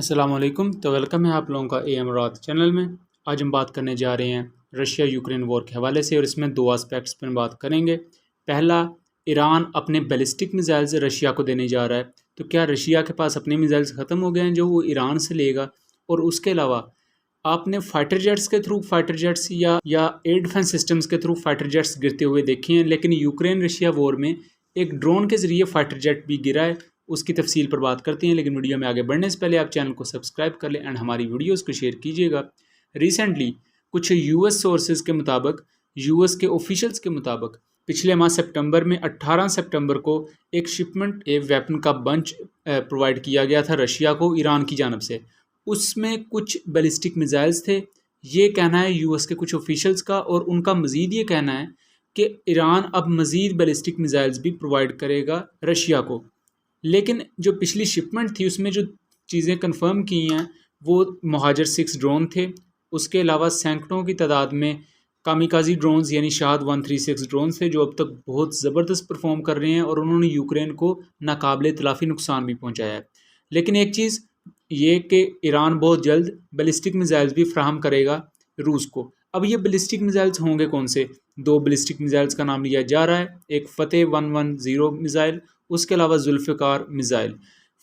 अस्सलाम वालेकुम। तो वेलकम है आप लोगों का AM रात चैनल में। आज हम बात करने जा रहे हैं रशिया यूक्रेन वॉर के हवाले से और इसमें दो एस्पेक्ट्स पर बात करेंगे। पहला, ईरान अपने बैलिस्टिक मिसाइल्स रशिया को देने जा रहा है, तो क्या रशिया के पास अपने मिसाइल्स ख़त्म हो गए हैं जो वो ईरान से लेगा। और उसके अलावा आपने फाइटर जेट्स के थ्रू फाइटर जेट्स या एयर डिफेंस सिस्टम्स के थ्रू फाइटर जेट्स गिरते हुए देखे हैं, लेकिन यूक्रेन रशिया वॉर में एक ड्रोन के ज़रिए फाइटर जेट भी गिरा है। उसकी तफसील पर बात करते हैं, लेकिन वीडियो में आगे बढ़ने से पहले आप चैनल को सब्सक्राइब कर लें एंड हमारी वीडियोस को शेयर कीजिएगा। रिसेंटली कुछ यूएस सोर्सेज के मुताबिक, यूएस के ऑफिशियल्स के मुताबिक, पिछले माह सितंबर में 18 सितंबर को एक शिपमेंट वेपन का बंच प्रोवाइड किया गया था रशिया को ईरान की जानब से। उसमें कुछ बैलिस्टिक मिसाइल्स थे, ये कहना है यूएस के कुछ ऑफिशियल्स का, और उनका मज़ीद ये कहना है कि ईरान अब मज़ीद बैलिस्टिक मिसाइल्स भी प्रोवाइड करेगा रशिया को। लेकिन जो पिछली शिपमेंट थी उसमें जो चीज़ें कंफर्म की हैं वो महाजर 6 ड्रोन थे। उसके अलावा सैकड़ों की तादाद में कामिकाजी ड्रोन्स यानी शाहद 136 ड्रोन्स थे जो अब तक बहुत ज़बरदस्त परफॉर्म कर रहे हैं और उन्होंने यूक्रेन को नाकाबिले तलाफ़ी नुकसान भी पहुंचाया है। लेकिन एक चीज़ ये कि ईरान बहुत जल्द बैलिस्टिक मिसाइल्स भी फ्राहम करेगा रूस को। अब ये बैलिस्टिक मिसाइल्स होंगे कौन से? दो बैलिस्टिक मिसाइल्स का नाम लिया जा रहा है, एक फतेह 110 मिसाइल, उसके अलावा जुल्फ़िकार मिसाइल।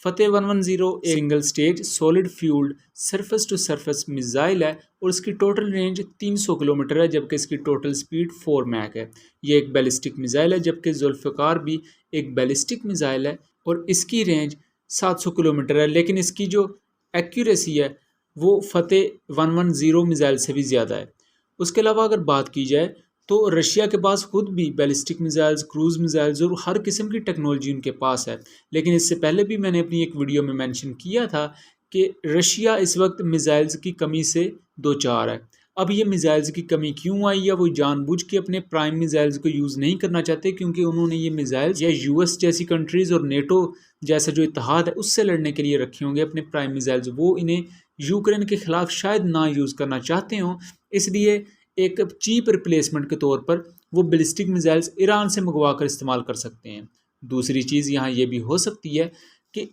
फतेह 110 एक single stage solid fueled surface to surface missile है और इसकी टोटल रेंज 300 किलोमीटर है, जबकि इसकी टोटल स्पीड 4 मैक है। ये एक बैलिस्टिक मिसाइल है, जबकि जुल्फ़िकार भी एक बैलिस्टिक मिसाइल है और इसकी रेंज 700 किलोमीटर है, लेकिन इसकी जो एक्यूरेसी है वो फतेह 110 मिसाइल से भी ज़्यादा है। उसके अलावा अगर बात की जाए तो रशिया के पास खुद भी बैलिस्टिक मिसाइल्स, क्रूज़ मिसाइल्स और हर किस्म की टेक्नोलॉजी उनके पास है। लेकिन इससे पहले भी मैंने अपनी एक वीडियो में मेंशन किया था कि रशिया इस वक्त मिसाइल्स की कमी से दो चार है। अब ये मिसाइल्स की कमी क्यों आई है? वो जानबूझ के अपने प्राइम मिसाइल्स को यूज़ नहीं करना चाहते, क्योंकि उन्होंने ये मिसाइल्स या यूएस जैसी कंट्रीज़ और नेटो जैसा जो इत्तेहाद है उससे लड़ने के लिए रखे होंगे अपने प्राइम मिसाइल्स। वो इन्हें यूक्रेन के ख़िलाफ़ शायद ना यूज़ करना चाहते हों, इसलिए एक चीप रिप्लेसमेंट के तौर पर वो बैलिस्टिक मिसाइल्स ईरान से मंगवा कर इस्तेमाल कर सकते हैं। दूसरी चीज़ यहाँ ये भी हो सकती है कि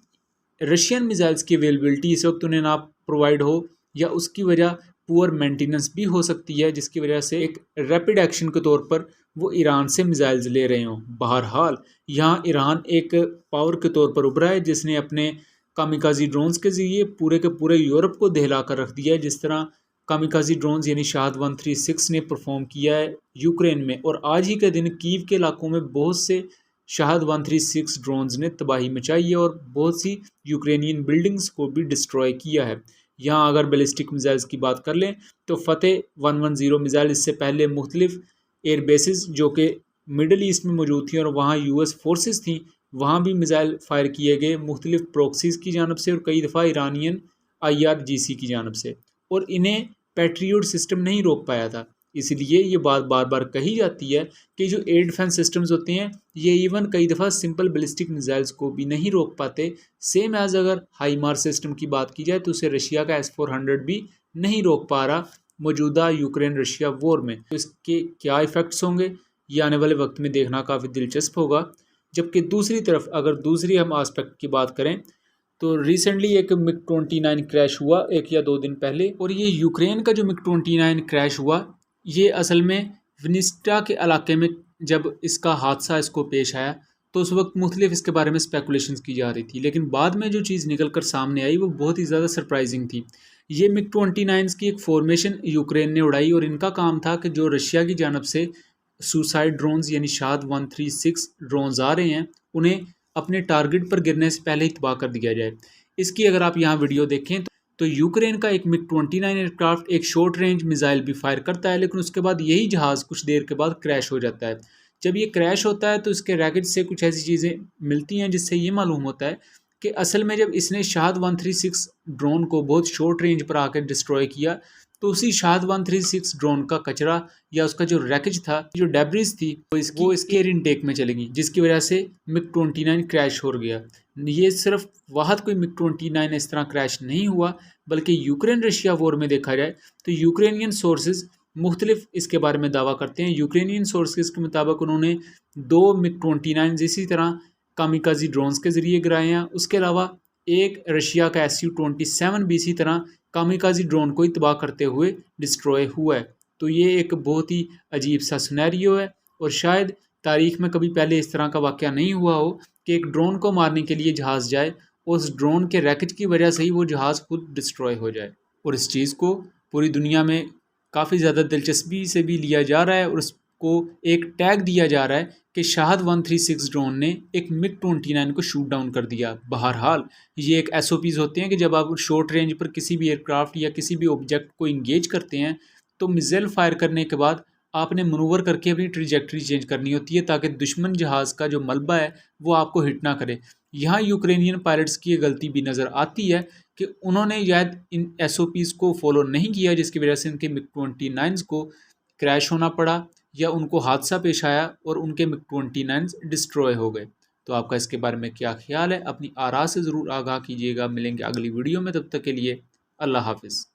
रशियन मिसाइल्स की अवेलेबिलिटी इस वक्त उन्हें ना प्रोवाइड हो, या उसकी वजह पुअर मेंटेनेंस भी हो सकती है, जिसकी वजह से एक रैपिड एक्शन के तौर पर वो ईरान से मिसाइल्स ले रहे हों। बहरहाल यहाँ ईरान एक पावर के तौर पर उभरा है जिसने अपने कामिकाजी ड्रोन्स के ज़रिए पूरे के पूरे यूरोप को दहला कर रख दिया है, जिस तरह कामिकाजी ड्रोन्स यानी शाहद 136 ने परफॉर्म किया है यूक्रेन में। और आज ही के दिन कीव के इलाकों में बहुत से शाहद 136 ड्रोन्स ने तबाही मचाई है और बहुत सी यूक्रेनियन बिल्डिंग्स को भी डिस्ट्रॉय किया है। यहाँ अगर बैलिस्टिक मिसाइल्स की बात कर लें तो फतेह 110 मिसाइल इससे पहले मुख्तलिफ एयर बेसिस जो कि मिडल ईस्ट में मौजूद थी और वहाँ यूएस फोर्सेस थी, वहाँ भी मिसाइल फायर किए गए मुख्तलिफ प्रोक्सीज़ की जानब से और कई दफ़ा ईरानियन IRGC की जानब से, और इन्हें पैट्रियोट सिस्टम नहीं रोक पाया था। इसलिए ये बात बार बार कही जाती है कि जो एयर डिफेंस सिस्टम्स होते हैं ये इवन कई दफ़ा सिंपल बैलिस्टिक मिसाइल्स को भी नहीं रोक पाते। सेम एज अगर हाईमार सिस्टम की बात की जाए तो उसे रशिया का S-400 भी नहीं रोक पा रहा मौजूदा यूक्रेन रशिया वॉर में। तो इसके क्या इफ़ेक्ट्स होंगे ये आने वाले वक्त में देखना काफ़ी दिलचस्प होगा। जबकि दूसरी तरफ अगर दूसरी हम आस्पेक्ट की बात करें तो रिसेंटली एक MiG-29 क्रैश हुआ 1 या 2 दिन पहले, और ये यूक्रेन का जो MiG-29 क्रैश हुआ ये असल में विनिस्टा के इलाके में जब इसका हादसा इसको पेश आया तो उस वक्त मुख्तलिफ इसके बारे में स्पेकुलेशंस की जा रही थी, लेकिन बाद में जो चीज़ निकल कर सामने आई वो बहुत ही ज़्यादा सरप्राइजिंग थी। ये MiG-29 की एक फॉर्मेशन यूक्रेन ने उड़ाई और इनका काम था कि जो रशिया की जानब से सुसाइड ड्रोन्स यानी शाहद 136 ड्रोन्स आ रहे हैं उन्हें अपने टारगेट पर गिरने से पहले ही तबाह कर दिया जाए। इसकी अगर आप यहाँ वीडियो देखें तो यूक्रेन का एक MiG-29 एयरक्राफ्ट एक शॉर्ट रेंज मिसाइल भी फायर करता है, लेकिन उसके बाद यही जहाज़ कुछ देर के बाद क्रैश हो जाता है। जब ये क्रैश होता है तो इसके रैकेट से कुछ ऐसी चीज़ें मिलती हैं जिससे ये मालूम होता है कि असल में जब इसने शाहद 136 ड्रोन को बहुत शॉर्ट रेंज पर आकर डिस्ट्रॉय किया तो उसी शाहद 136 ड्रोन का कचरा या उसका जो रैकेज था, जो डेब्रिस थी, वो इसके एयर इनटेक में चलेगी, जिसकी वजह से MiG-29 क्रैश हो गया। ये सिर्फ वाहद कोई MiG-29 इस तरह क्रैश नहीं हुआ, बल्कि यूक्रेन रशिया वॉर में देखा जाए तो यूक्रेनियन सोर्सेज मुख्तलिफ इसके बारे में दावा करते हैं। यूक्रेनियन सोर्सेज के मुताबिक उन्होंने 2 MiG-29 इसी तरह कामिकाजी ड्रोन्स के ज़रिए गिराए हैं। उसके अलावा एक रशिया का Su-27 भी इसी तरह कामिकाजी ड्रोन को ही तबाह करते हुए डिस्ट्रॉय हुआ है। तो ये एक बहुत ही अजीब सा सिनेरियो है और शायद तारीख में कभी पहले इस तरह का वाक़या नहीं हुआ हो कि एक ड्रोन को मारने के लिए जहाज़ जाए और उस ड्रोन के रैकेट की वजह से ही वो जहाज़ खुद डिस्ट्रॉय हो जाए। और इस चीज़ को पूरी दुनिया में काफ़ी ज़्यादा दिलचस्पी से भी लिया जा रहा है और उसको एक टैग दिया जा रहा है कि शाहद 136 ड्रोन ने एक MiG-29 को शूट डाउन कर दिया। बहरहाल ये एक SOPs होते हैं कि जब आप शॉर्ट रेंज पर किसी भी एयरक्राफ्ट या किसी भी ऑब्जेक्ट को इंगेज करते हैं तो मिसाइल फायर करने के बाद आपने मनूवर करके अपनी ट्रिजेक्टरी चेंज करनी होती है ताकि दुश्मन जहाज़ का जो मलबा है वो आपको हिट ना करे। यहाँ यूक्रेनियन पायलट्स की ये गलती भी नज़र आती है कि उन्होंने शायद इन SOPs को फॉलो नहीं किया, जिसकी वजह से उनके MiG-29 को क्रैश होना पड़ा या उनको हादसा पेश आया और उनके MiG-29 डिस्ट्रॉय हो गए। तो आपका इसके बारे में क्या ख्याल है? अपनी आरा से ज़रूर आगाह कीजिएगा। मिलेंगे अगली वीडियो में, तब तक के लिए अल्लाह हाफ़िज़।